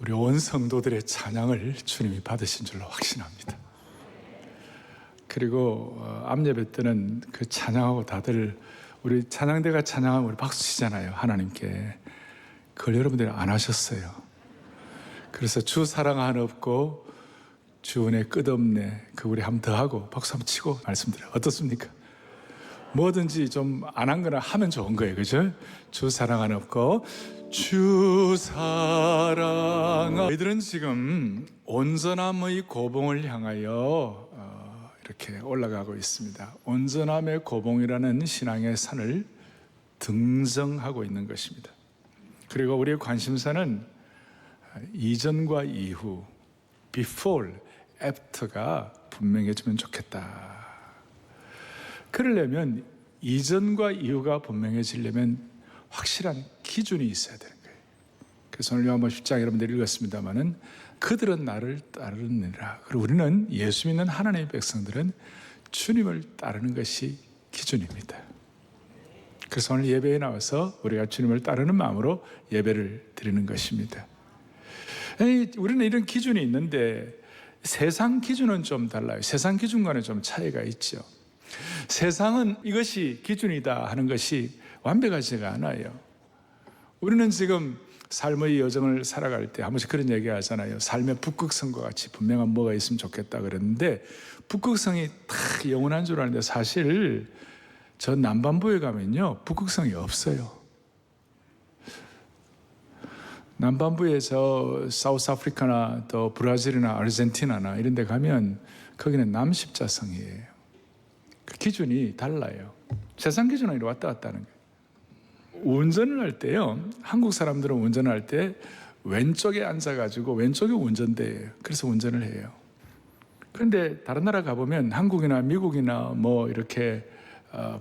우리 온 성도들의 찬양을 주님이 받으신 줄로 확신합니다. 그리고 암예배 때는 그 찬양하고 다들 우리 찬양대가 찬양하면 우리 박수 치잖아요, 하나님께. 그걸 여러분들이 안 하셨어요. 그래서 주 사랑 하나 없고 주 은혜 끝없네, 그 우리 한번 더 하고 박수 한번 치고 말씀드려요. 어떻습니까? 뭐든지 좀 안 한 거나 하면 좋은 거예요, 그죠? 주 사랑 하나 없고 주 사랑. 저희들은 지금 온전함의 고봉을 향하여 이렇게 올라가고 있습니다. 온전함의 고봉이라는 신앙의 산을 등정하고 있는 것입니다. 그리고 우리의 관심사는 이전과 이후, before, after가 분명해지면 좋겠다. 그러려면 이전과 이후가 분명해지려면 확실한 기준이 있어야 되는 거예요. 그래서 오늘 요한복음 10장 여러분들이 읽었습니다마는 그들은 나를 따르느니라. 그리고 우리는 예수 믿는 하나님의 백성들은 주님을 따르는 것이 기준입니다. 그래서 오늘 예배에 나와서 우리가 주님을 따르는 마음으로 예배를 드리는 것입니다. 우리는 이런 기준이 있는데 세상 기준은 좀 달라요. 세상 기준과는 좀 차이가 있죠. 세상은 이것이 기준이다 하는 것이 완벽하지가 않아요. 우리는 지금 삶의 여정을 살아갈 때 한 번씩 그런 얘기 하잖아요. 삶의 북극성과 같이 분명한 뭐가 있으면 좋겠다 그랬는데 북극성이 딱 영원한 줄 아는데 사실 저 남반부에 가면요 북극성이 없어요. 남반부에서 사우스 아프리카나 또 브라질이나 아르헨티나나 이런 데 가면 거기는 남십자성이에요. 그 기준이 달라요. 세상 기준으로 왔다 갔다 하는 거예요. 운전을 할 때요, 한국 사람들은 운전을 할 때 왼쪽에 앉아가지고 왼쪽이 운전대예요. 그래서 운전을 해요. 그런데 다른 나라 가보면 한국이나 미국이나 뭐 이렇게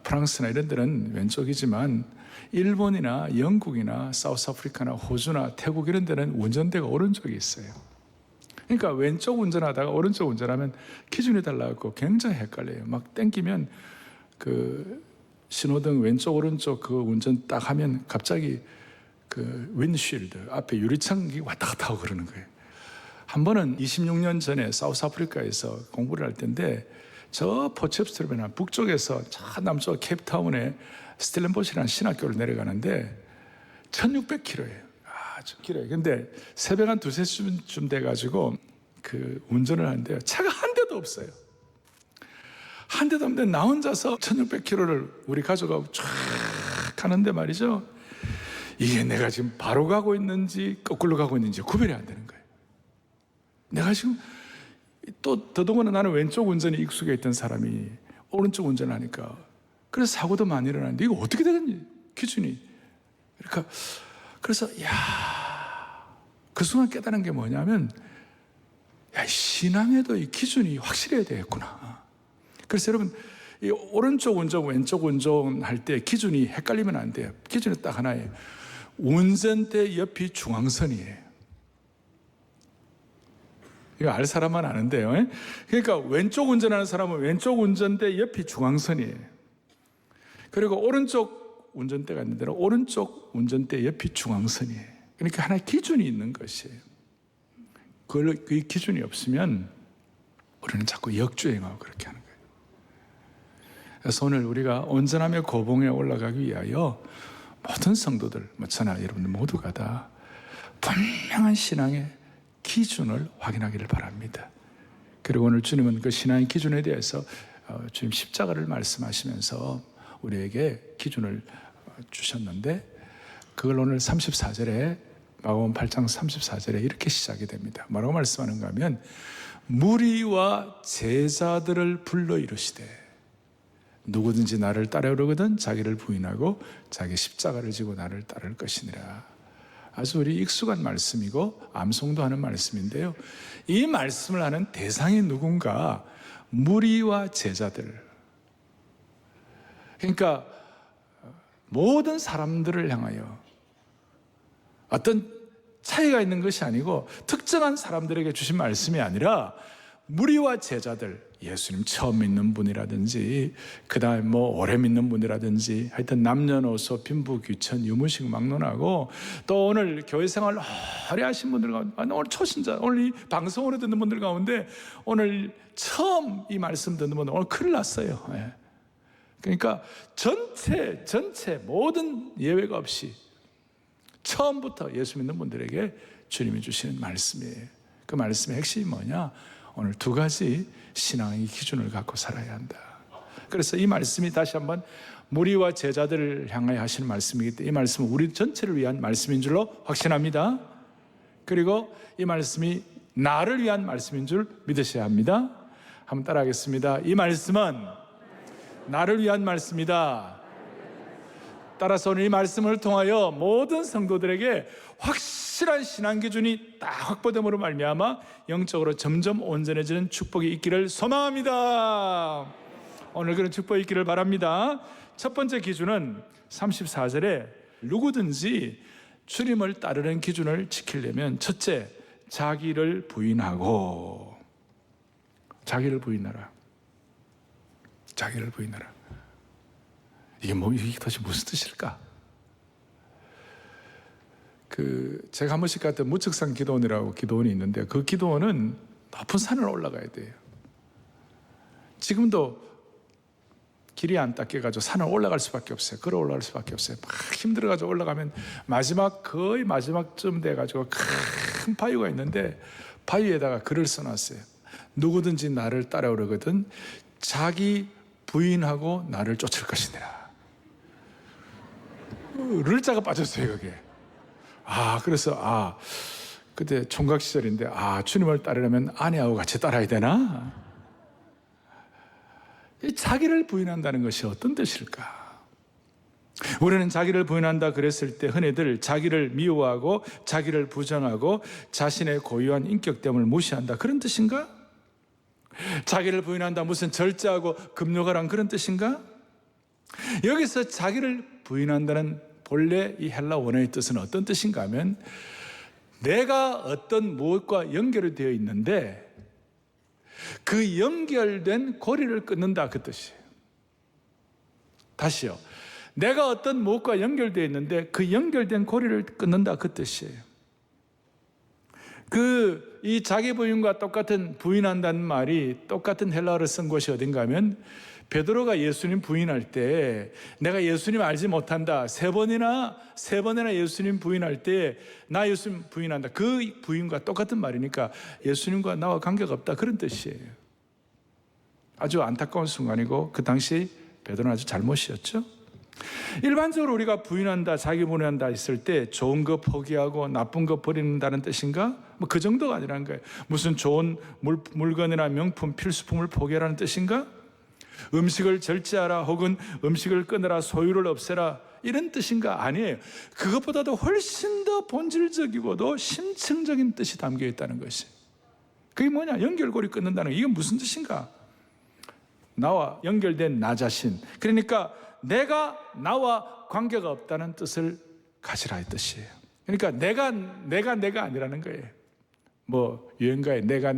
프랑스나 이런 데는 왼쪽이지만 일본이나 영국이나 사우스 아프리카나 호주나 태국 이런 데는 운전대가 오른쪽에 있어요. 그러니까 왼쪽 운전하다가 오른쪽 운전하면 기준이 달라갖고 굉장히 헷갈려요. 막 땡기면 그 신호등 왼쪽 오른쪽 그 운전 딱 하면 갑자기 그 윈드쉴드 앞에 유리창이 왔다 갔다 하고 그러는 거예요. 한 번은 26년 전에 사우스 아프리카에서 공부를 할 때인데 저 포체프스트루베나 북쪽에서 저 남쪽 케이프타운에 스텔렌보시라는 신학교를 내려가는데 1600km예요. 아주 길어요. 근데 새벽 한 2-3시쯤 돼가지고 그 운전을 하는데요. 차가 한 대도 없어요. 한 대도 없는데 나 혼자서 1600km를 우리 가족하고 쫙 가는데 말이죠. 이게 내가 지금 바로 가고 있는지 거꾸로 가고 있는지 구별이 안 되는 거예요. 내가 지금 또 더더군다나 나는 왼쪽 운전에 익숙해 있던 사람이 오른쪽 운전을 하니까 그래서 사고도 많이 일어나는데 이거 어떻게 되겠니? 기준이. 그러니까 그래서 그 순간 깨달은 게 뭐냐면 신앙에도 이 기준이 확실해야 되겠구나. 그래서 여러분 이 오른쪽 운전 왼쪽 운전 할 때 기준이 헷갈리면 안 돼요. 기준이 딱 하나예요. 운전대 옆이 중앙선이에요. 이거 알 사람만 아는데요. 그러니까 왼쪽 운전하는 사람은 왼쪽 운전대 옆이 중앙선이에요. 그리고 오른쪽 운전대가 있는 데는 오른쪽 운전대 옆이 중앙선이에요. 그러니까 하나의 기준이 있는 것이에요. 그 기준이 없으면 우리는 자꾸 역주행하고 그렇게 하는 거예요. 그래서 오늘 우리가 온전함의 고봉에 올라가기 위하여 모든 성도들, 저나 여러분들 모두가 다 분명한 신앙의 기준을 확인하기를 바랍니다. 그리고 오늘 주님은 그 신앙의 기준에 대해서 주님 십자가를 말씀하시면서 우리에게 기준을 주셨는데 그걸 오늘 34절에 마가복음 8장 34절에 이렇게 시작이 됩니다. 뭐라고 말씀하는가 하면 무리와 제자들을 불러 이르시되 누구든지 나를 따르거든 자기를 부인하고 자기 십자가를 지고 나를 따를 것이니라. 아주 우리 익숙한 말씀이고 암송도 하는 말씀인데요. 이 말씀을 하는 대상이 누군가? 무리와 제자들. 그러니까 모든 사람들을 향하여 어떤 차이가 있는 것이 아니고 특정한 사람들에게 주신 말씀이 아니라 무리와 제자들, 예수님 처음 믿는 분이라든지 그 다음에 뭐 오래 믿는 분이라든지 하여튼 남녀노소 빈부귀천 유무식 막론하고 또 오늘 교회 생활 오래 하신 분들 가운데 오늘 초신자 오늘 이 방송으로 듣는 분들 가운데 오늘 처음 이 말씀 듣는 분들 오늘 큰일 났어요. 예. 그러니까 전체 모든 예외가 없이 처음부터 예수 믿는 분들에게 주님이 주시는 말씀이에요. 그 말씀의 핵심이 뭐냐? 오늘 두 가지 신앙의 기준을 갖고 살아야 한다. 그래서 이 말씀이 다시 한번 무리와 제자들을 향하여 하시는 말씀이기 때문에 이 말씀은 우리 전체를 위한 말씀인 줄로 확신합니다. 그리고 이 말씀이 나를 위한 말씀인 줄 믿으셔야 합니다. 한번 따라하겠습니다. 이 말씀은 나를 위한 말씀이다. 따라서 오늘 이 말씀을 통하여 모든 성도들에게 확실한 신앙 기준이 딱 확보됨으로 말미암아 영적으로 점점 온전해지는 축복이 있기를 소망합니다. 오늘 그런 축복이 있기를 바랍니다. 첫 번째 기준은 34절에 누구든지 주님을 따르는 기준을 지키려면 첫째, 자기를 부인하고 자기를 부인하라. 자기를 부인하라. 이게 도대체 무슨 뜻일까? 제가 한 번씩 갔던 무측산 기도원이라고 기도원이 있는데 그 기도원은 높은 산을 올라가야 돼요. 지금도 길이 안 닦여가지고 산을 올라갈 수밖에 없어요. 걸어 올라갈 수밖에 없어요. 막 힘들어가지고 올라가면 거의 마지막쯤 돼가지고 큰 바위가 있는데 바위에다가 글을 써놨어요. 누구든지 나를 따라오려거든 자기 부인하고 나를 쫓을 것이니라. 르자가 빠졌어요, 그게. 그래서 그때 총각 시절인데 주님을 따르려면 아내하고 같이 따라야 되나? 이 자기를 부인한다는 것이 어떤 뜻일까? 우리는 자기를 부인한다 그랬을 때 흔히들 자기를 미워하고 자기를 부정하고 자신의 고유한 인격 때문을 무시한다 그런 뜻인가? 자기를 부인한다 무슨 절제하고 금욕하란 그런 뜻인가? 여기서 자기를 부인한다는 본래 이 헬라 원어의 뜻은 어떤 뜻인가 하면 내가 어떤 무엇과 연결이 되어 있는데 그 연결된 고리를 끊는다 그 뜻이에요. 다시요. 내가 어떤 무엇과 연결되어 있는데 그 연결된 고리를 끊는다 그 뜻이에요. 이 자기 부인과 똑같은 부인한다는 말이 똑같은 헬라어를 쓴 곳이 어딘가 하면 베드로가 예수님 부인할 때 내가 예수님 알지 못한다 세 번이나 예수님 부인할 때 나 예수님 부인한다 그 부인과 똑같은 말이니까 예수님과 나와 관계가 없다 그런 뜻이에요. 아주 안타까운 순간이고 그 당시 베드로는 아주 잘못이었죠. 일반적으로 우리가 부인한다 자기 부인한다 했을 때 좋은 거 포기하고 나쁜 거 버린다는 뜻인가? 그 정도가 아니라는 거예요. 무슨 좋은 물건이나 명품 필수품을 포기하라는 뜻인가? 음식을 절제하라 혹은 음식을 끊으라 소유를 없애라 이런 뜻인가? 아니에요. 그것보다도 훨씬 더 본질적이고도 심층적인 뜻이 담겨 있다는 것이. 그게 뭐냐? 연결고리 끊는다는 거. 이게 무슨 뜻인가? 나와 연결된 나 자신, 그러니까 내가 나와 관계가 없다는 뜻을 가지라 이 뜻이에요. 그러니까 내가 아니라는 거예요. 뭐 유행가에 내가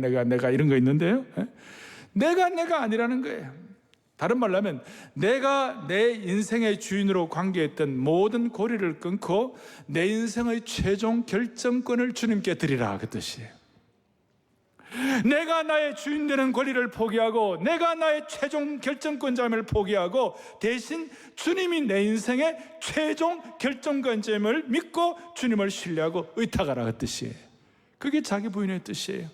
이런 거 있는데요. 내가 아니라는 거예요. 다른 말로 하면 내가 내 인생의 주인으로 관계했던 모든 고리를 끊고 내 인생의 최종 결정권을 주님께 드리라 그 뜻이에요. 내가 나의 주인 되는 권리를 포기하고 내가 나의 최종 결정권자임을 포기하고 대신 주님이 내 인생의 최종 결정권자임을 믿고 주님을 신뢰하고 의탁하라 그 뜻이에요. 그게 자기 부인의 뜻이에요.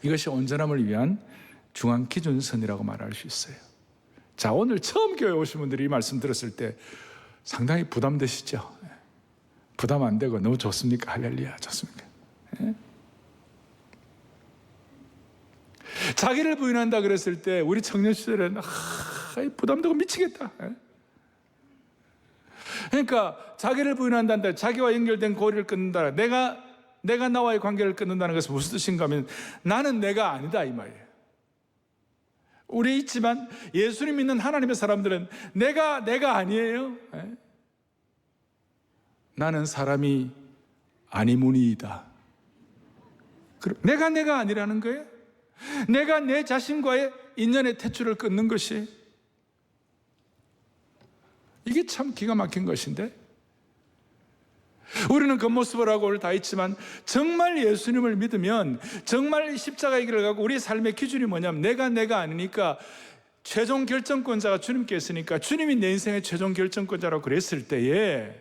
이것이 온전함을 위한 중앙 기준선이라고 말할 수 있어요. 자, 오늘 처음 교회 오신 분들이 이 말씀 들었을 때 상당히 부담되시죠? 부담 안 되고 너무 좋습니까? 할렐루야, 좋습니까? 예? 자기를 부인한다 그랬을 때 우리 청년 시절에는 부담되고 미치겠다. 그러니까 자기를 부인한다는데 자기와 연결된 고리를 끊는다. 내가 나와의 관계를 끊는다는 것은 무슨 뜻인가 하면 나는 내가 아니다 이 말이에요. 우리 있지만 예수님 믿는 하나님의 사람들은 내가 아니에요. 나는 사람이 아니무니이다. 내가 아니라는 거예요. 내가 내 자신과의 인연의 탯줄을 끊는 것이, 이게 참 기가 막힌 것인데, 우리는 겉모습을 하고 오늘 다 있지만 정말 예수님을 믿으면, 정말 십자가의 길을 가고 우리 삶의 기준이 뭐냐면 내가 아니니까 최종 결정권자가 주님께 있으니까 주님이 내 인생의 최종 결정권자라고 그랬을 때에,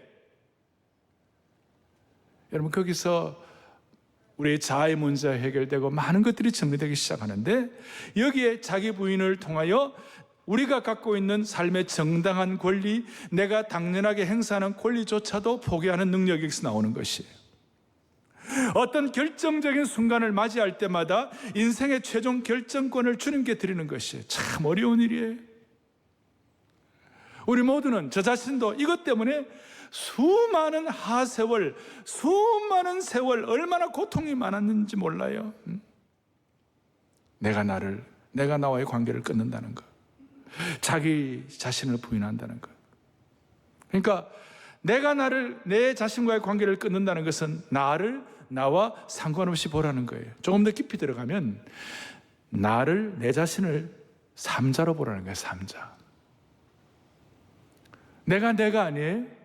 여러분 거기서 우리의 자아의 문제가 해결되고 많은 것들이 정리되기 시작하는데, 여기에 자기 부인을 통하여 우리가 갖고 있는 삶의 정당한 권리, 내가 당연하게 행사하는 권리조차도 포기하는 능력이 여기서 나오는 것이에요. 어떤 결정적인 순간을 맞이할 때마다 인생의 최종 결정권을 주님께 드리는 것이 참 어려운 일이에요. 우리 모두는, 저 자신도 이것 때문에 수많은 하세월, 수많은 세월 얼마나 고통이 많았는지 몰라요. 내가 나와의 관계를 끊는다는 것, 자기 자신을 부인한다는 것. 그러니까 내 자신과의 관계를 끊는다는 것은 나와 상관없이 보라는 거예요. 조금 더 깊이 들어가면 내 자신을 삼자로 보라는 거예요. 삼자. 내가 아니에요.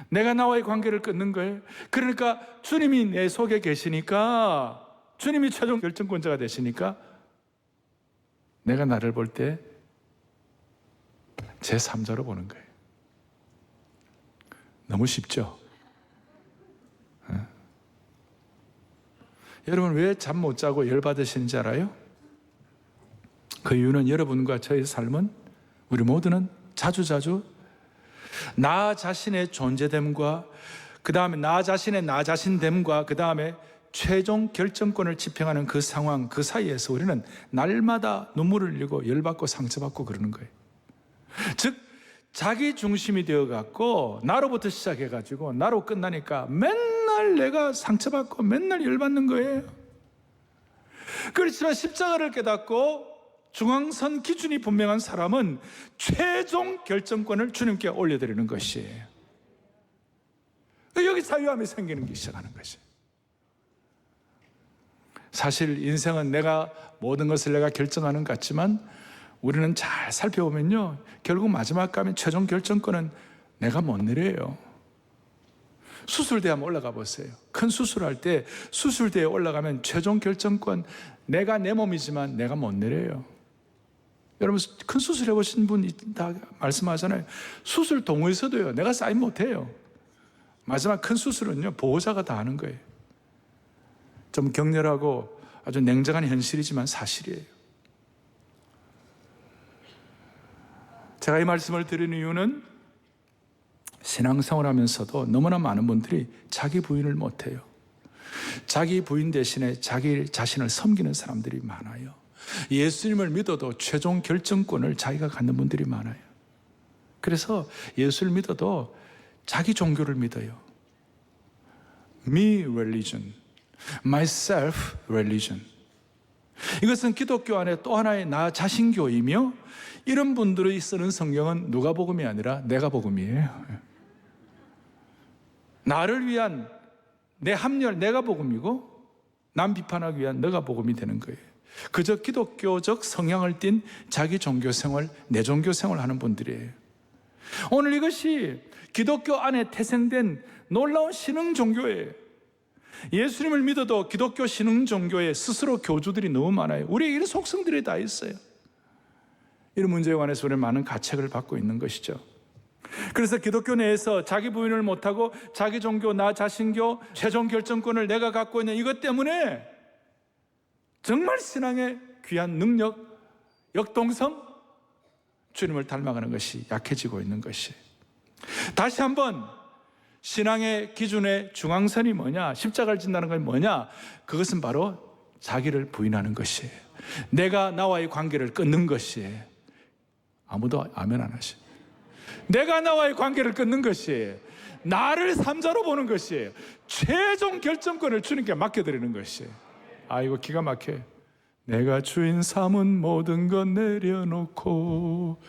내가 나와의 관계를 끊는 거예요. 그러니까 주님이 내 속에 계시니까, 주님이 최종 결정권자가 되시니까 내가 나를 볼 때 제3자로 보는 거예요. 너무 쉽죠? 여러분 왜 잠 못 자고 열받으시는지 알아요? 그 이유는 여러분과 저의 삶은, 우리 모두는 자주자주 나 자신의 존재됨과 그 다음에 나 자신됨과 그 다음에 최종 결정권을 집행하는 그 상황, 그 사이에서 우리는 날마다 눈물을 흘리고 열받고 상처받고 그러는 거예요. 즉 자기 중심이 되어갖고 나로부터 시작해가지고 나로 끝나니까 맨날 내가 상처받고 맨날 열받는 거예요. 그렇지만 십자가를 깨닫고 중앙선 기준이 분명한 사람은 최종 결정권을 주님께 올려드리는 것이에요. 여기 자유함이 생기는 게 시작하는 것이에요. 사실 인생은 모든 것을 내가 결정하는 것 같지만 우리는 잘 살펴보면요, 결국 마지막 가면 최종 결정권은 내가 못 내려요. 수술대에 한번 올라가 보세요. 큰 수술할 때 수술대에 올라가면 최종 결정권, 내가 내 몸이지만 내가 못 내려요. 여러분 큰 수술 해보신 분 다 말씀하잖아요. 수술 동호회에서도요, 내가 사인 못해요. 마지막 큰 수술은요, 보호자가 다 하는 거예요. 좀 격렬하고 아주 냉정한 현실이지만 사실이에요. 제가 이 말씀을 드리는 이유는 신앙생활 하면서도 너무나 많은 분들이 자기 부인을 못해요. 자기 부인 대신에 자기 자신을 섬기는 사람들이 많아요. 예수님을 믿어도 최종 결정권을 자기가 갖는 분들이 많아요. 그래서 예수를 믿어도 자기 종교를 믿어요. Me religion, myself religion. 이것은 기독교 안에 또 하나의 나 자신교이며, 이런 분들이 쓰는 성경은 누가복음이 아니라 내가복음이에요. 나를 위한 내 합리화, 내가 복음이고 남 비판하기 위한 너가 복음이 되는 거예요. 그저 기독교적 성향을 띤 자기 종교생활, 내 종교생활 하는 분들이에요. 오늘 이것이 기독교 안에 태생된 놀라운 신흥 종교예요. 예수님을 믿어도 기독교 신흥 종교에 스스로 교주들이 너무 많아요. 우리에게 이런 속성들이 다 있어요. 이런 문제에 관해서 우리는 많은 가책을 받고 있는 것이죠. 그래서 기독교 내에서 자기 부인을 못하고 자기 종교, 나 자신교, 최종 결정권을 내가 갖고 있는 이것 때문에 정말 신앙의 귀한 능력, 역동성, 주님을 닮아가는 것이 약해지고 있는 것이. 다시 한번 신앙의 기준의 중앙선이 뭐냐, 십자가를 진다는 건 뭐냐, 그것은 바로 자기를 부인하는 것이에요. 내가 나와의 관계를 끊는 것이에요. 아무도 아멘 안 하시. 내가 나와의 관계를 끊는 것이에요. 나를 삼자로 보는 것이에요. 최종 결정권을 주님께 맡겨드리는 것이에요. 이거 기가 막혀요. 내가 주인 삼은 모든 것 내려놓고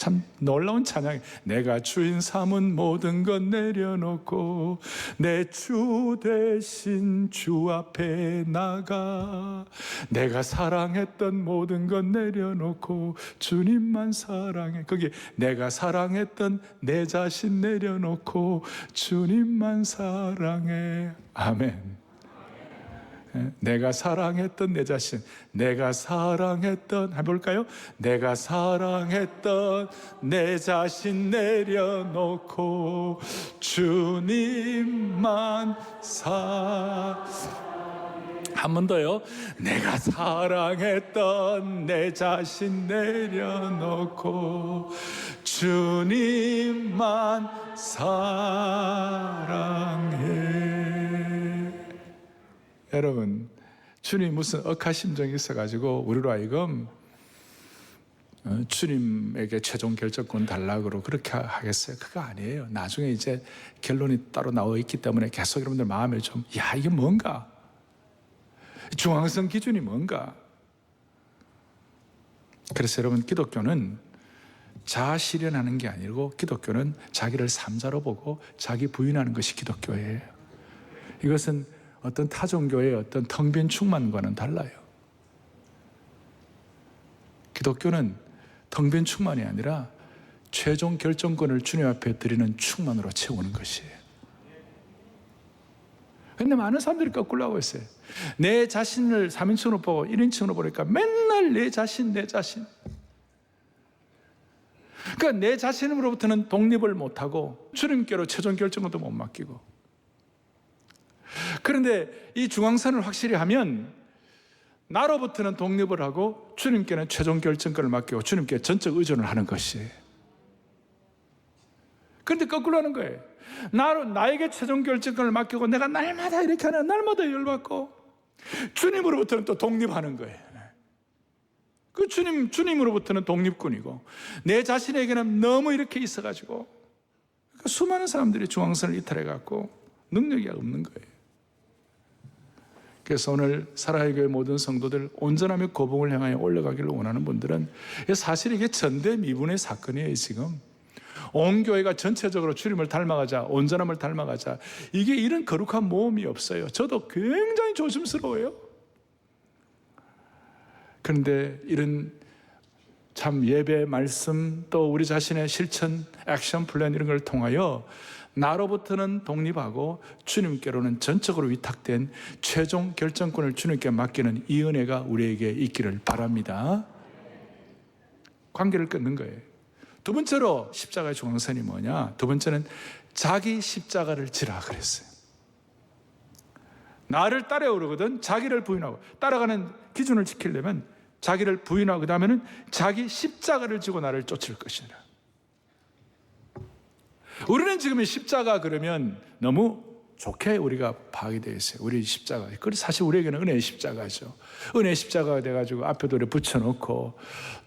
참 놀라운 찬양이 내가 주인 삼은 모든 것 내려놓고 내 주 대신 주 앞에 나가 내가 사랑했던 모든 것 내려놓고 주님만 사랑해. 거기 내가 사랑했던 내 자신 내려놓고 주님만 사랑해. 아멘. 내가 사랑했던 내 자신, 내가 사랑했던, 해볼까요? 내가 사랑했던 내 자신 내려놓고 주님만 한 번 더요. 내가 사랑했던 내 자신 내려놓고 주님만 사랑해. 여러분, 주님 무슨 억하심정이 있어가지고 우리로 하여금 주님에게 최종 결정권 달라고 그렇게 하겠어요? 그거 아니에요. 나중에 이제 결론이 따로 나와 있기 때문에 계속 여러분들 마음에 좀, 야, 이게 뭔가? 중앙성 기준이 뭔가? 그래서 여러분, 기독교는 자아 실현하는 게 아니고 기독교는 자기를 삼자로 보고 자기 부인하는 것이 기독교예요. 이것은 어떤 타종교의 어떤 텅 빈 충만과는 달라요. 기독교는 텅 빈 충만이 아니라 최종 결정권을 주님 앞에 드리는 충만으로 채우는 것이에요. 그런데 많은 사람들이 거꾸로 하고 있어요. 내 자신을 3인칭으로 보고 1인칭으로 보니까 맨날 내 자신. 그러니까 내 자신으로부터는 독립을 못하고 주님께로 최종 결정권도 못 맡기고, 그런데 이 중앙선을 확실히 하면 나로부터는 독립을 하고 주님께는 최종 결정권을 맡기고 주님께 전적 의존을 하는 것이에요. 그런데 거꾸로 하는 거예요. 나에게 최종 결정권을 맡기고 내가 날마다 이렇게 하냐, 날마다 열받고 주님으로부터는 또 독립하는 거예요. 그 주님으로부터는 독립군이고 내 자신에게는 너무 이렇게 있어가지고 수많은 사람들이 중앙선을 이탈해갖고 능력이 없는 거예요. 그래서 오늘 사랑의 교회 모든 성도들 온전하며 거복을 향하여 올라가기를 원하는 분들은 사실 이게 전대미분의 사건이에요. 지금 온 교회가 전체적으로 주님을 닮아가자, 온전함을 닮아가자, 이게 이런 거룩한 모험이 없어요. 저도 굉장히 조심스러워요. 그런데 이런 참 예배, 말씀, 또 우리 자신의 실천, 액션 플랜 이런 걸 통하여 나로부터는 독립하고 주님께로는 전적으로 위탁된 최종 결정권을 주님께 맡기는 이 은혜가 우리에게 있기를 바랍니다. 관계를 끊는 거예요. 두 번째로 십자가의 중앙선이 뭐냐? 두 번째는 자기 십자가를 지라 그랬어요. 나를 따라오려거든 자기를 부인하고, 따라가는 기준을 지키려면 자기를 부인하고 그 다음에는 자기 십자가를 지고 나를 쫓을 것이라. 우리는 지금 십자가 그러면 너무 좋게 우리가 파악이 되어 있어요. 우리 십자가. 그래서 사실 우리에게는 은혜의 십자가죠. 은혜의 십자가가 돼가지고 앞에도 이렇게 붙여놓고,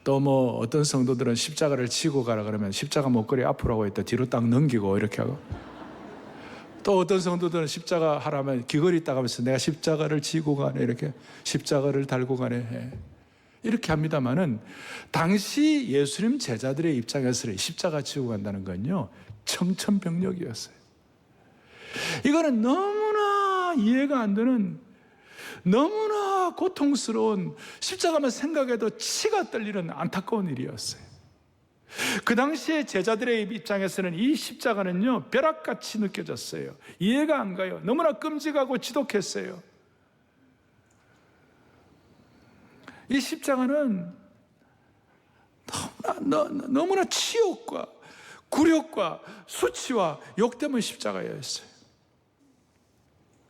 또 뭐 어떤 성도들은 십자가를 지고 가라 그러면 십자가 목걸이 앞으로 하고 있다 뒤로 딱 넘기고 이렇게 하고, 또 어떤 성도들은 십자가 하라면 귀걸이 딱 하면서 내가 십자가를 지고 가네, 이렇게 십자가를 달고 가네, 이렇게 합니다만은 당시 예수님 제자들의 입장에서 십자가 지고 간다는 건요, 청천벽력이었어요. 이거는 너무나 이해가 안 되는, 너무나 고통스러운, 십자가만 생각해도 치가 떨리는 안타까운 일이었어요. 그 당시에 제자들의 입장에서는 이 십자가는요, 벼락같이 느껴졌어요. 이해가 안 가요. 너무나 끔찍하고 지독했어요. 이 십자가는 너무나 치욕과 굴욕과 수치와 욕 때문에 십자가였어요.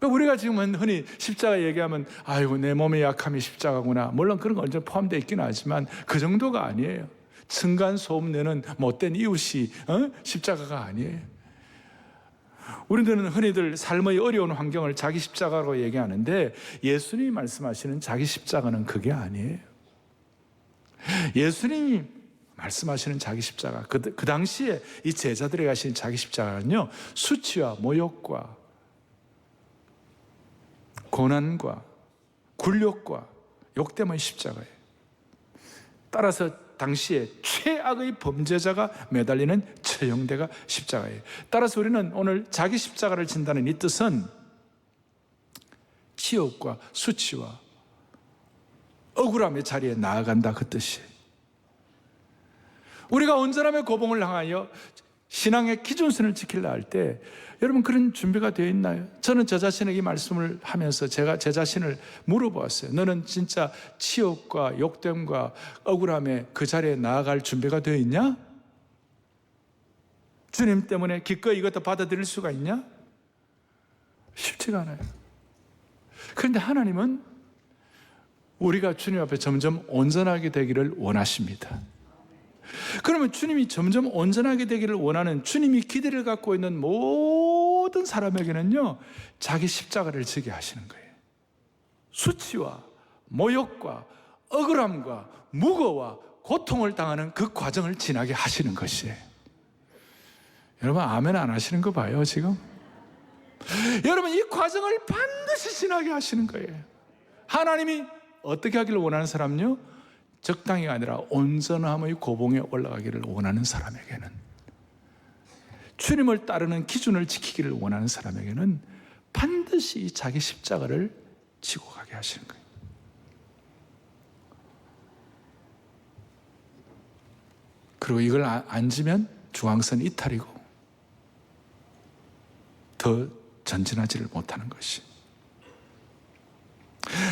우리가 지금 흔히 십자가 얘기하면 아이고 내 몸의 약함이 십자가구나, 물론 그런 건 언제나 포함되어 있긴 하지만 그 정도가 아니에요. 층간소음 내는 못된 이웃이 십자가가 아니에요. 우리들은 흔히들 삶의 어려운 환경을 자기 십자가로 얘기하는데 예수님이 말씀하시는 자기 십자가는 그게 아니에요. 예수님이 말씀하시는 자기 십자가, 그 당시에 이 제자들이 가신 자기 십자가는요, 수치와 모욕과 고난과 굴욕과 욕 때문에 십자가예요. 따라서 당시에 최악의 범죄자가 매달리는 처형대가 십자가예요. 따라서 우리는 오늘 자기 십자가를 진다는 이 뜻은 치욕과 수치와 억울함의 자리에 나아간다, 그 뜻이에요. 우리가 온전함의 고봉을 향하여 신앙의 기준선을 지키려 할 때 여러분 그런 준비가 되어 있나요? 저는 저 자신에게 이 말씀을 하면서 제가 제 자신을 물어보았어요. 너는 진짜 치욕과 욕됨과 억울함의 그 자리에 나아갈 준비가 되어 있냐? 주님 때문에 기꺼이 이것도 받아들일 수가 있냐? 쉽지가 않아요. 그런데 하나님은 우리가 주님 앞에 점점 온전하게 되기를 원하십니다. 그러면 주님이 점점 온전하게 되기를 원하는, 주님이 기대를 갖고 있는 모든 사람에게는요, 자기 십자가를 지게 하시는 거예요. 수치와 모욕과 억울함과 무거와 고통을 당하는 그 과정을 지나게 하시는 것이에요. 여러분 아멘 안 하시는 거 봐요 지금? 여러분 이 과정을 반드시 지나게 하시는 거예요. 하나님이 어떻게 하기를 원하는 사람요? 적당히가 아니라 온전함의 고봉에 올라가기를 원하는 사람에게는, 주님을 따르는 기준을 지키기를 원하는 사람에게는 반드시 자기 십자가를 지고 가게 하시는 거예요. 그리고 이걸 안 지면 중앙선 이탈이고 더 전진하지를 못하는 것이.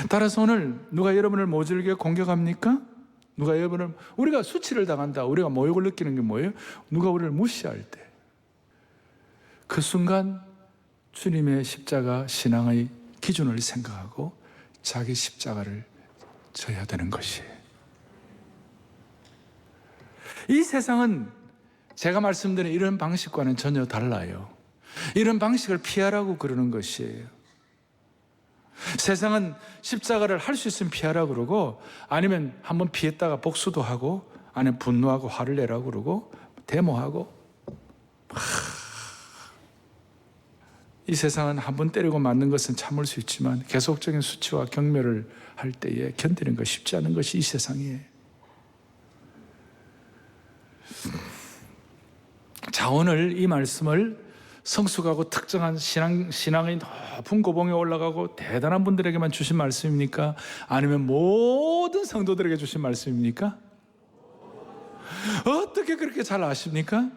따라서 오늘 누가 여러분을 모질게 공격합니까? 누가 여러분을, 우리가 수치를 당한다, 우리가 모욕을 느끼는 게 뭐예요? 누가 우리를 무시할 때, 그 순간 주님의 십자가 신앙의 기준을 생각하고 자기 십자가를 져야 되는 것이에요. 이 세상은 제가 말씀드린 이런 방식과는 전혀 달라요. 이런 방식을 피하라고 그러는 것이에요. 세상은 십자가를 할 수 있으면 피하라고 그러고, 아니면 한번 피했다가 복수도 하고, 아니면 분노하고 화를 내라고 그러고, 데모하고. 이 세상은 한번 때리고 맞는 것은 참을 수 있지만 계속적인 수치와 경멸을 할 때에 견디는 것이 쉽지 않은 것이 이 세상이에요. 자, 오늘 이 말씀을 성숙하고 특정한 신앙의 높은 고봉에 올라가고 대단한 분들에게만 주신 말씀입니까? 아니면 모든 성도들에게 주신 말씀입니까? 어떻게 그렇게 잘 아십니까?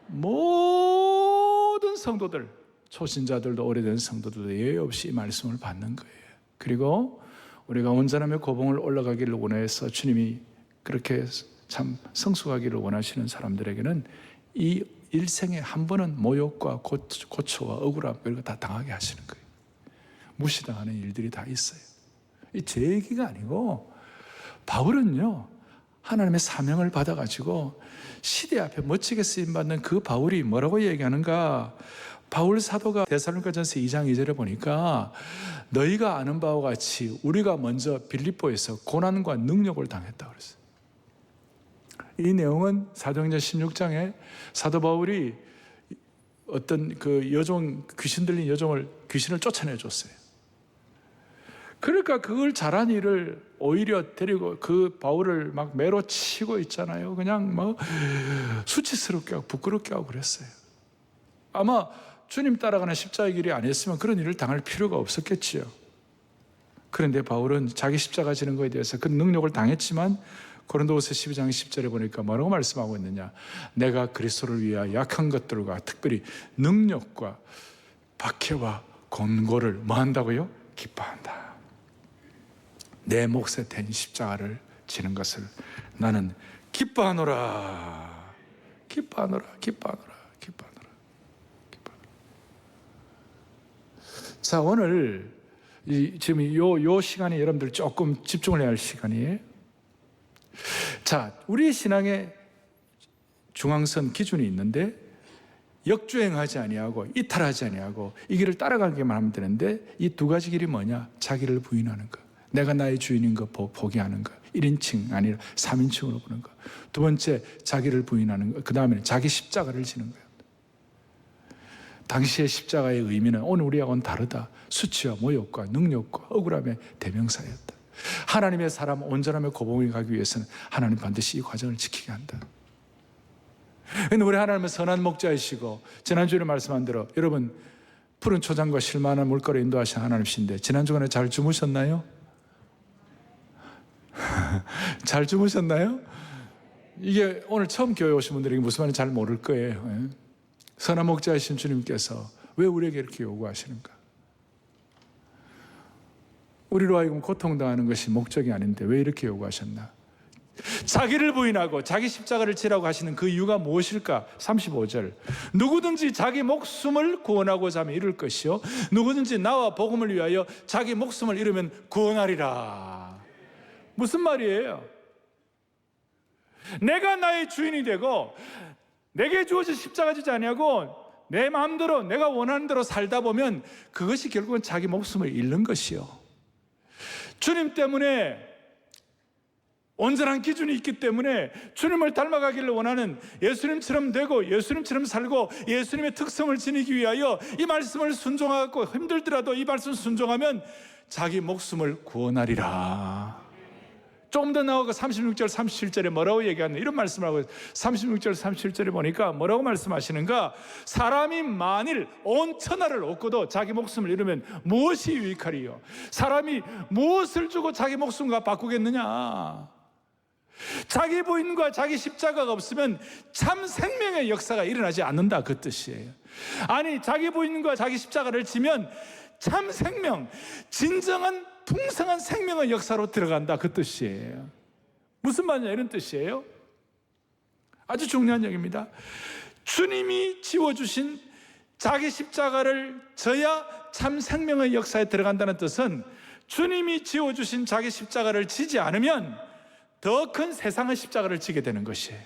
모든 성도들, 초신자들도 오래된 성도들도 예외 없이 이 말씀을 받는 거예요. 그리고 우리가 온전함의 고봉을 올라가기를 원해서 주님이 그렇게 참 성숙하기를 원하시는 사람들에게는 이 일생에 한 번은 모욕과 고초와 억울함 이런 거 다 당하게 하시는 거예요. 무시당하는 일들이 다 있어요. 이 제 얘기가 아니고, 바울은요 하나님의 사명을 받아가지고 시대 앞에 멋지게 쓰임받는 그 바울이 뭐라고 얘기하는가? 바울 사도가 데살로니가전서 2장 2절에 보니까 너희가 아는 바와 같이 우리가 먼저 빌립보에서 고난과 능력을 당했다고 그랬어요. 이 내용은 사도행전 16장에 사도 바울이 어떤 그 여종, 귀신 들린 여종을, 귀신을 쫓아내 줬어요. 그러니까 그걸 잘한 일을 오히려 데리고 그 바울을 막 매로 치고 있잖아요. 그냥 막 수치스럽게 하고 부끄럽게 하고 그랬어요. 아마 주님 따라가는 십자가의 길이 아니었으면 그런 일을 당할 필요가 없었겠지요. 그런데 바울은 자기 십자가 지는 것에 대해서 그 능력을 당했지만 고린도후서 12장 10절에 보니까 뭐라고 말씀하고 있느냐? 내가 그리스도를 위하여 약한 것들과 특별히 능력과 박해와 곤고를 뭐 한다고요? 기뻐한다. 내 몫에 된 십자가를 지는 것을 나는 기뻐하노라. 기뻐하노라. 기뻐하노라. 기뻐하노라. 기뻐하노라. 자, 오늘 지금 요 시간에 여러분들 조금 집중을 해야 할 시간이에요. 자, 우리 신앙의 중앙선 기준이 있는데 역주행하지 아니하고 이탈하지 아니하고 이 길을 따라가기만 하면 되는데, 이 두 가지 길이 뭐냐? 자기를 부인하는 것, 내가 나의 주인인 것 포기하는 것, 1인칭 아니라 3인칭으로 보는 것. 두 번째, 자기를 부인하는 것. 그 다음에 자기 십자가를 지는 거예요. 당시의 십자가의 의미는 오늘 우리하고는 다르다. 수치와 모욕과 능력과 억울함의 대명사였다. 하나님의 사람 온전함의 고봉에 가기 위해서는 하나님 반드시 이 과정을 지키게 한다. 근데 우리 하나님은 선한 목자이시고, 지난주에 말씀한 대로 여러분 푸른 초장과 실만한 물가로 인도하신 하나님이신데 지난 주간에 잘 주무셨나요? 잘 주무셨나요? 이게 오늘 처음 교회 오신 분들에게 무슨 말인지 잘 모를 거예요. 선한 목자이신 주님께서 왜 우리에게 이렇게 요구하시는가? 우리로 하여금 고통당하는 것이 목적이 아닌데 왜 이렇게 요구하셨나? 자기를 부인하고 자기 십자가를 지라고 하시는 그 이유가 무엇일까? 35절, 누구든지 자기 목숨을 구원하고자 하면 잃을 것이요 누구든지 나와 복음을 위하여 자기 목숨을 잃으면 구원하리라. 무슨 말이에요? 내가 나의 주인이 되고 내게 주어진 십자가 지지 아니하고 내 마음대로 내가 원하는 대로 살다 보면 그것이 결국은 자기 목숨을 잃는 것이요, 주님 때문에 온전한 기준이 있기 때문에 주님을 닮아가기를 원하는, 예수님처럼 되고 예수님처럼 살고 예수님의 특성을 지니기 위하여 이 말씀을 순종하고 힘들더라도 이 말씀 순종하면 자기 목숨을 구원하리라. 조금 더 나아가 36절 37절에 뭐라고 얘기하는, 이런 말씀을 하고 36절 37절에 보니까 뭐라고 말씀하시는가? 사람이 만일 온 천하를 얻고도 자기 목숨을 잃으면 무엇이 유익하리요? 사람이 무엇을 주고 자기 목숨과 바꾸겠느냐? 자기 부인과 자기 십자가가 없으면 참 생명의 역사가 일어나지 않는다, 그 뜻이에요. 아니, 자기 부인과 자기 십자가를 지면 참 생명, 진정한 풍성한 생명의 역사로 들어간다, 그 뜻이에요. 무슨 말이냐, 이런 뜻이에요. 아주 중요한 얘기입니다. 주님이 지워주신 자기 십자가를 져야 참 생명의 역사에 들어간다는 뜻은, 주님이 지워주신 자기 십자가를 지지 않으면 더 큰 세상의 십자가를 지게 되는 것이에요.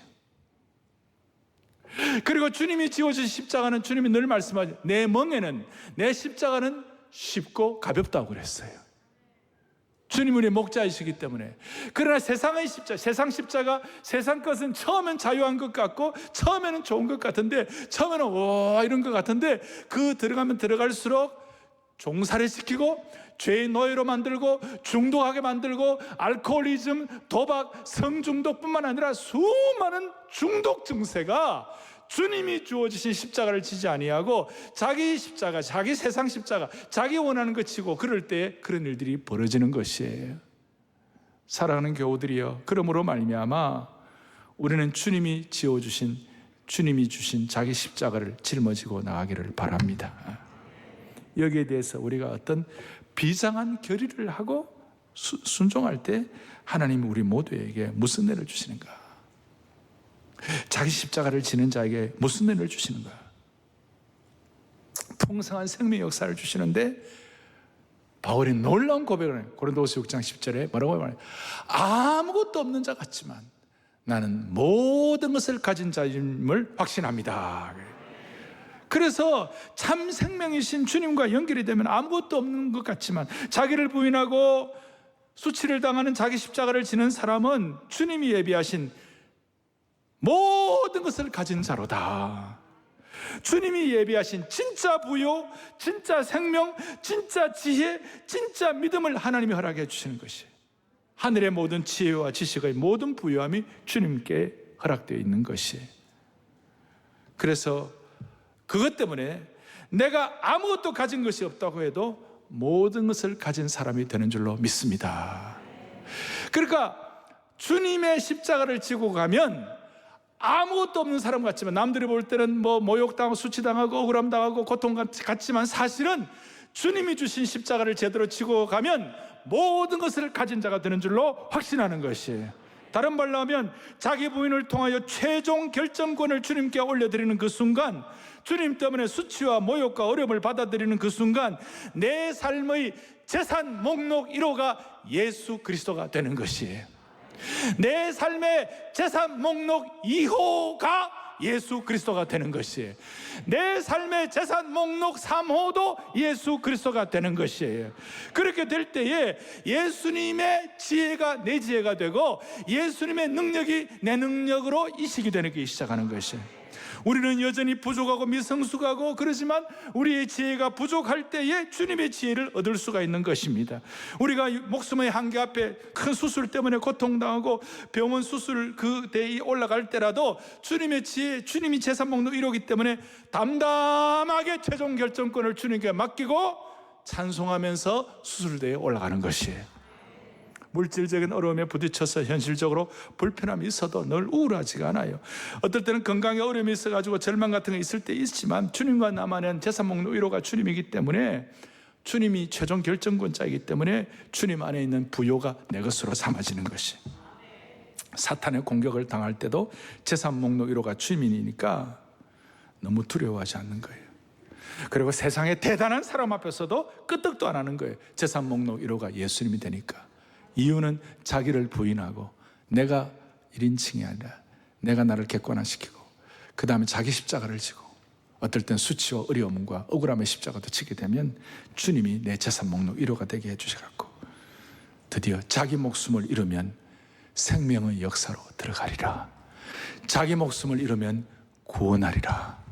그리고 주님이 지워주신 십자가는, 주님이 늘 말씀하죠. 내 멍에는, 내 십자가는 쉽고 가볍다고 그랬어요. 주님 우리의 목자이시기 때문에. 그러나 세상의 십자가, 세상 십자가, 세상 것은 처음엔 자유한 것 같고 처음에는 좋은 것 같은데, 처음에는 와 이런 것 같은데, 그 들어가면 들어갈수록 종살이 시키고 죄의 노예로 만들고 중독하게 만들고 알코올리즘, 도박, 성중독뿐만 아니라 수많은 중독 증세가 주님이 주어지신 십자가를 지지 아니하고 자기 십자가, 자기 세상 십자가, 자기 원하는 것 치고 그럴 때 그런 일들이 벌어지는 것이에요. 사랑하는 교우들이여, 그러므로 말미암아 우리는 주님이 지어주신, 주님이 주신 자기 십자가를 짊어지고 나가기를 바랍니다. 여기에 대해서 우리가 어떤 비장한 결의를 하고 순종할 때 하나님이 우리 모두에게 무슨 은혜를 주시는가? 자기 십자가를 지는 자에게 무슨 은혜를 주시는가? 풍성한 생명의 역사를 주시는데, 바울이 놀라운 고백을 해요. 고린도후서 6장 10절에 뭐라고 말해요? 아무것도 없는 자 같지만 나는 모든 것을 가진 자임을 확신합니다. 그래서 참 생명이신 주님과 연결이 되면 아무것도 없는 것 같지만, 자기를 부인하고 수치를 당하는 자기 십자가를 지는 사람은 주님이 예비하신 모든 것을 가진 자로다. 주님이 예비하신 진짜 부요, 진짜 생명, 진짜 지혜, 진짜 믿음을 하나님이 허락해 주시는 것이에요. 하늘의 모든 지혜와 지식의 모든 부요함이 주님께 허락되어 있는 것이에요. 그래서 그것 때문에 내가 아무것도 가진 것이 없다고 해도 모든 것을 가진 사람이 되는 줄로 믿습니다. 그러니까 주님의 십자가를 지고 가면 아무것도 없는 사람 같지만, 남들이 볼 때는 뭐 모욕당하고 수치당하고 억울함당하고 고통 같지만, 사실은 주님이 주신 십자가를 제대로 지고 가면 모든 것을 가진 자가 되는 줄로 확신하는 것이에요. 다른 말로 하면 자기 부인을 통하여 최종 결정권을 주님께 올려드리는 그 순간, 주님 때문에 수치와 모욕과 어려움을 받아들이는 그 순간, 내 삶의 재산 목록 1호가 예수 그리스도가 되는 것이에요. 내 삶의 재산 목록 2호가 예수 그리스도가 되는 것이에요. 내 삶의 재산 목록 3호도 예수 그리스도가 되는 것이에요. 그렇게 될 때에 예수님의 지혜가 내 지혜가 되고 예수님의 능력이 내 능력으로 이식이 되기 시작하는 것이에요. 우리는 여전히 부족하고 미성숙하고 그러지만 우리의 지혜가 부족할 때에 주님의 지혜를 얻을 수가 있는 것입니다. 우리가 목숨의 한계 앞에 큰 수술 때문에 고통당하고 병원 수술 그 대에 올라갈 때라도 주님의 지혜, 주님이 재산 목록 1호기 때문에 담담하게 최종 결정권을 주님께 맡기고 찬송하면서 수술대에 올라가는 것이에요. 물질적인 어려움에 부딪혀서 현실적으로 불편함이 있어도 늘 우울하지가 않아요. 어떨 때는 건강에 어려움이 있어가지고 절망 같은 게 있을 때 있지만 주님과 나만은 재산 목록 1호가 주님이기 때문에, 주님이 최종 결정권자이기 때문에 주님 안에 있는 부요가 내 것으로 삼아지는 것이. 사탄의 공격을 당할 때도 재산 목록 1호가 주님이니까 너무 두려워하지 않는 거예요. 그리고 세상의 대단한 사람 앞에서도 끄떡도 안 하는 거예요. 재산 목록 1호가 예수님이 되니까. 이유는 자기를 부인하고 내가 1인칭이 아니라 내가 나를 객관화시키고 그 다음에 자기 십자가를 지고 어떨 땐 수치와 어려움과 억울함의 십자가도 지게 되면 주님이 내 재산 목록 1호가 되게 해주셔갖고 드디어 자기 목숨을 잃으면 생명의 역사로 들어가리라. 자기 목숨을 잃으면 구원하리라.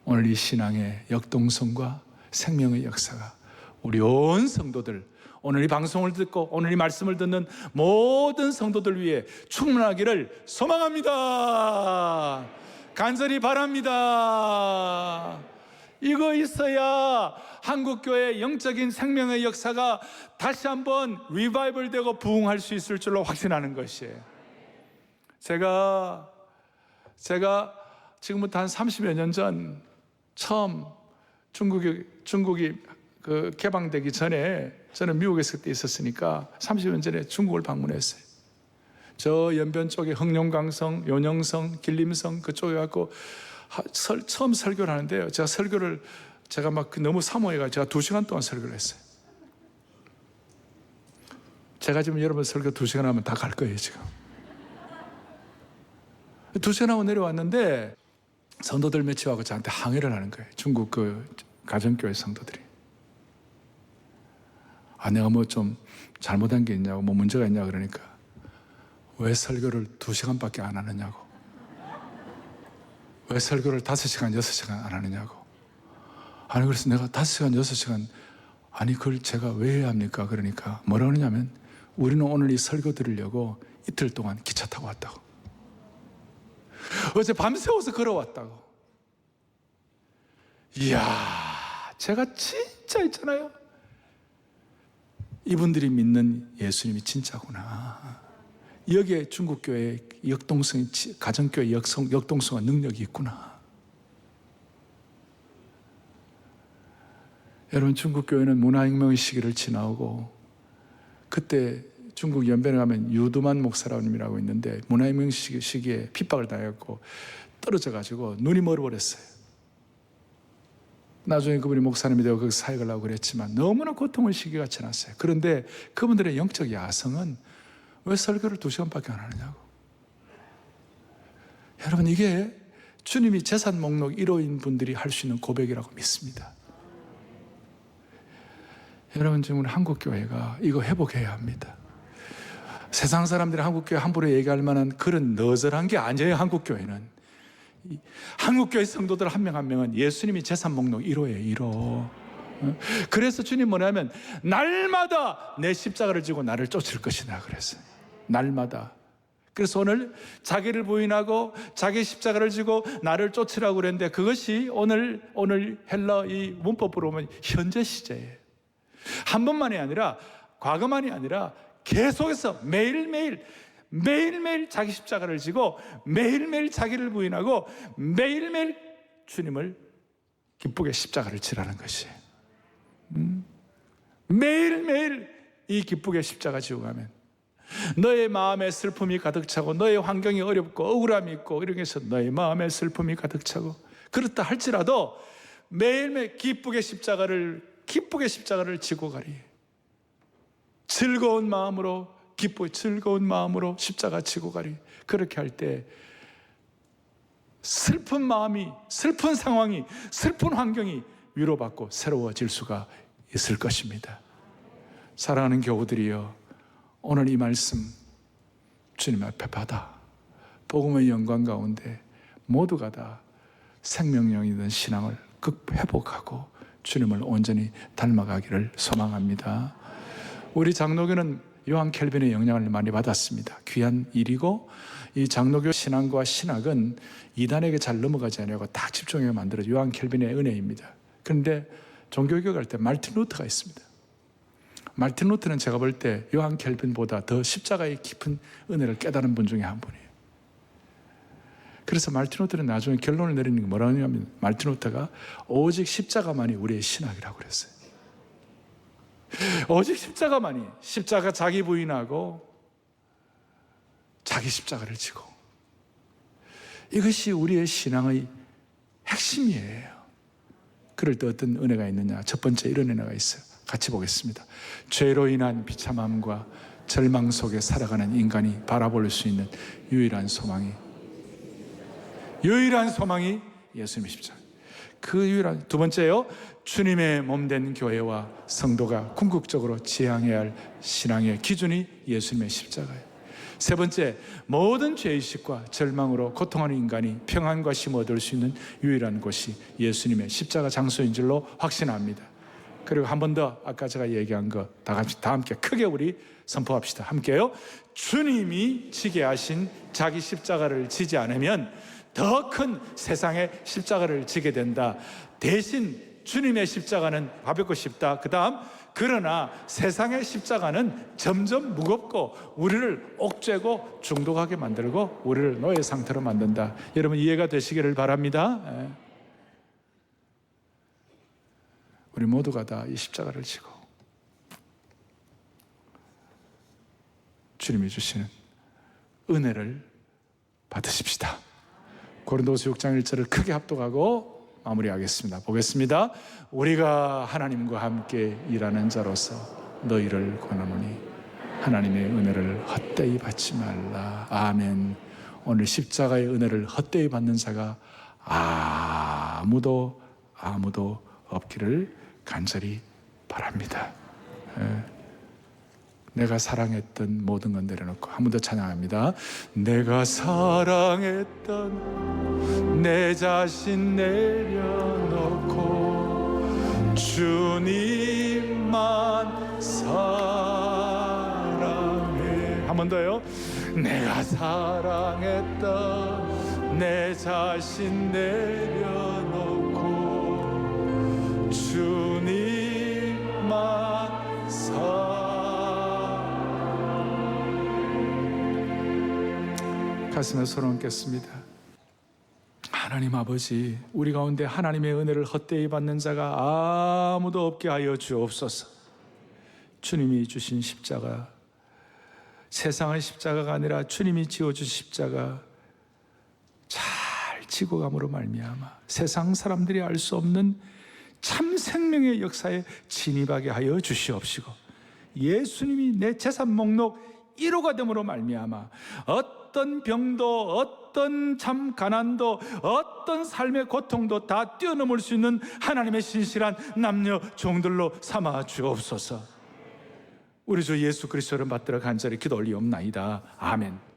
오늘 이 신앙의 역동성과 생명의 역사가 우리 온 성도들, 오늘 이 방송을 듣고 오늘 이 말씀을 듣는 모든 성도들 위해 충만하기를 소망합니다. 간절히 바랍니다. 이거 있어야 한국교회의 영적인 생명의 역사가 다시 한번 리바이벌 되고 부흥할 수 있을 줄로 확신하는 것이에요. 제가 지금부터 한 30여 년 전 처음 중국이 그 개방되기 전에 저는 미국에 그때 있었으니까 30년 전에 중국을 방문했어요. 저 연변 쪽에 흥룡강성, 요녕성, 길림성 그쪽에 갖고 처음 설교를 하는데요. 제가 막 너무 사모해가지고 제가 2시간 동안 설교를 했어요. 제가 지금 여러분 설교 2시간 하면 다 갈 거예요, 지금. 2시간 하고 내려왔는데 성도들 몇이 와서 저한테 항의를 하는 거예요. 중국 그 가정교회 성도들이. 내가 뭐 좀 잘못한 게 있냐고, 뭐 문제가 있냐고 그러니까 왜 설교를 2시간밖에 안 하느냐고, 왜 설교를 5시간, 6시간 안 하느냐고. 그래서 내가 5시간, 6시간, 그걸 제가 왜 해야 합니까? 그러니까 뭐라 그러냐면 우리는 오늘 이 설교 들으려고 이틀 동안 기차 타고 왔다고. 어제 밤새워서 걸어왔다고. 이야, 제가 진짜 있잖아요. 이분들이 믿는 예수님이 진짜구나. 여기에 중국교회의 역동성이, 가정교회의 역동성과 능력이 있구나. 여러분, 중국교회는 문화혁명의 시기를 지나오고 그때 중국 연변에 가면 유두만 목사라고 있는데 문화혁명 시기에 핍박을 당했고 떨어져가지고 눈이 멀어버렸어요. 나중에 그분이 목사님이 되고 거기서 사역을 하고 그랬지만 너무나 고통의 시기가 지났어요. 그런데 그분들의 영적 야성은 왜 설교를 2시간밖에 안 하느냐고. 여러분, 이게 주님이 재산 목록 1호인 분들이 할 수 있는 고백이라고 믿습니다. 여러분, 지금 우리 한국교회가 이거 회복해야 합니다. 세상 사람들이 한국교회 함부로 얘기할 만한 그런 너절한 게 아니에요. 한국교회는 한국교회 성도들 한 명 한 명은 예수님이 재산 목록 1호예요. 1호. 그래서 주님 뭐냐면 날마다 내 십자가를 지고 나를 쫓을 것이다 그랬어요. 날마다. 그래서 오늘 자기를 부인하고 자기 십자가를 지고 나를 쫓으라고 그랬는데 그것이 오늘 헬라 이 문법으로 보면 현재 시제예요. 한 번만이 아니라 과거만이 아니라 계속해서 매일매일 자기 십자가를 지고 매일매일 자기를 부인하고 매일매일 주님을 기쁘게 십자가를 지라는 것이에요. 매일매일 이 기쁘게 십자가 지고 가면 너의 마음에 슬픔이 가득 차고 너의 환경이 어렵고 억울함이 있고 이렇게 해서 너의 마음에 슬픔이 가득 차고 그렇다 할지라도 매일매일 기쁘게 십자가를 지고 가리. 즐거운 마음으로 즐거운 마음으로 십자가 지고 가리. 그렇게 할 때 슬픈 마음이, 슬픈 상황이, 슬픈 환경이 위로받고 새로워질 수가 있을 것입니다. 사랑하는 교우들이여, 오늘 이 말씀 주님 앞에 받아 복음의 영광 가운데 모두가 다 생명력이든 신앙을 극회복하고 주님을 온전히 닮아가기를 소망합니다. 우리 장로교는 요한 켈빈의 영향을 많이 받았습니다. 귀한 일이고, 이 장로교 신앙과 신학은 이단에게 잘 넘어가지 않으려고 다 집중해서 만들어진 요한 켈빈의 은혜입니다. 그런데 종교개혁 할 때 마르틴 루터가 있습니다. 마르틴 루터는 제가 볼 때 요한 켈빈보다 더 십자가의 깊은 은혜를 깨달은 분 중에 한 분이에요. 그래서 마르틴 루터는 나중에 결론을 내리는 게 뭐라고 하냐면, 마르틴 루터가 오직 십자가만이 우리의 신학이라고 그랬어요. 오직 십자가만이, 십자가 자기 부인하고 자기 십자가를 지고, 이것이 우리의 신앙의 핵심이에요. 그럴 때 어떤 은혜가 있느냐? 첫 번째 이런 은혜가 있어요. 같이 보겠습니다. 죄로 인한 비참함과 절망 속에 살아가는 인간이 바라볼 수 있는 유일한 소망이 예수님의 십자가. 그 유일한. 두 번째요, 주님의 몸된 교회와 성도가 궁극적으로 지향해야 할 신앙의 기준이 예수님의 십자가예요. 세 번째, 모든 죄의식과 절망으로 고통하는 인간이 평안과 쉼을 얻을 수 있는 유일한 곳이 예수님의 십자가 장소인 줄로 확신합니다. 그리고 한 번 더, 아까 제가 얘기한 거 다 함께 크게 우리 선포합시다. 함께요. 주님이 지게 하신 자기 십자가를 지지 않으면 더 큰 세상의 십자가를 지게 된다. 대신 주님의 십자가는 가볍고 쉽다. 그 다음, 그러나 세상의 십자가는 점점 무겁고 우리를 옥죄고 중독하게 만들고 우리를 노예 상태로 만든다. 여러분 이해가 되시기를 바랍니다. 우리 모두가 다 이 십자가를 지고 주님이 주시는 은혜를 받으십시다. 고린도서 6장 1절을 크게 합독하고 마무리하겠습니다. 보겠습니다. 우리가 하나님과 함께 일하는 자로서 너희를 권하노니 하나님의 은혜를 헛되이 받지 말라. 아멘. 오늘 십자가의 은혜를 헛되이 받는 자가 아무도 없기를 간절히 바랍니다. 내가 사랑했던 모든 건 내려놓고 한 번 더 찬양합니다. 내가 사랑했던 내 자신 내려놓고 주님만 사랑해. 한 번 더요. 내가 사랑했던 내 자신 내려놓고 주님만 사랑해. 가슴에 손을 얹겠습니다. 하나님 아버지, 우리 가운데 하나님의 은혜를 헛되이 받는 자가 아무도 없게 하여 주옵소서. 주님이 주신 십자가, 세상의 십자가가 아니라 주님이 지어주신 십자가 잘 지고 감으로 말미암아 세상 사람들이 알 수 없는 참 생명의 역사에 진입하게 하여 주시옵시고, 예수님이 내 재산 목록 1호가 됨으로 말미암아 어떤 병도, 어떤 참 가난도, 어떤 삶의 고통도 다 뛰어넘을 수 있는 하나님의 신실한 남녀 종들로 삼아 주옵소서. 우리 주 예수 그리스도를 받들어 간절히 기도 올리옵나이다. 아멘.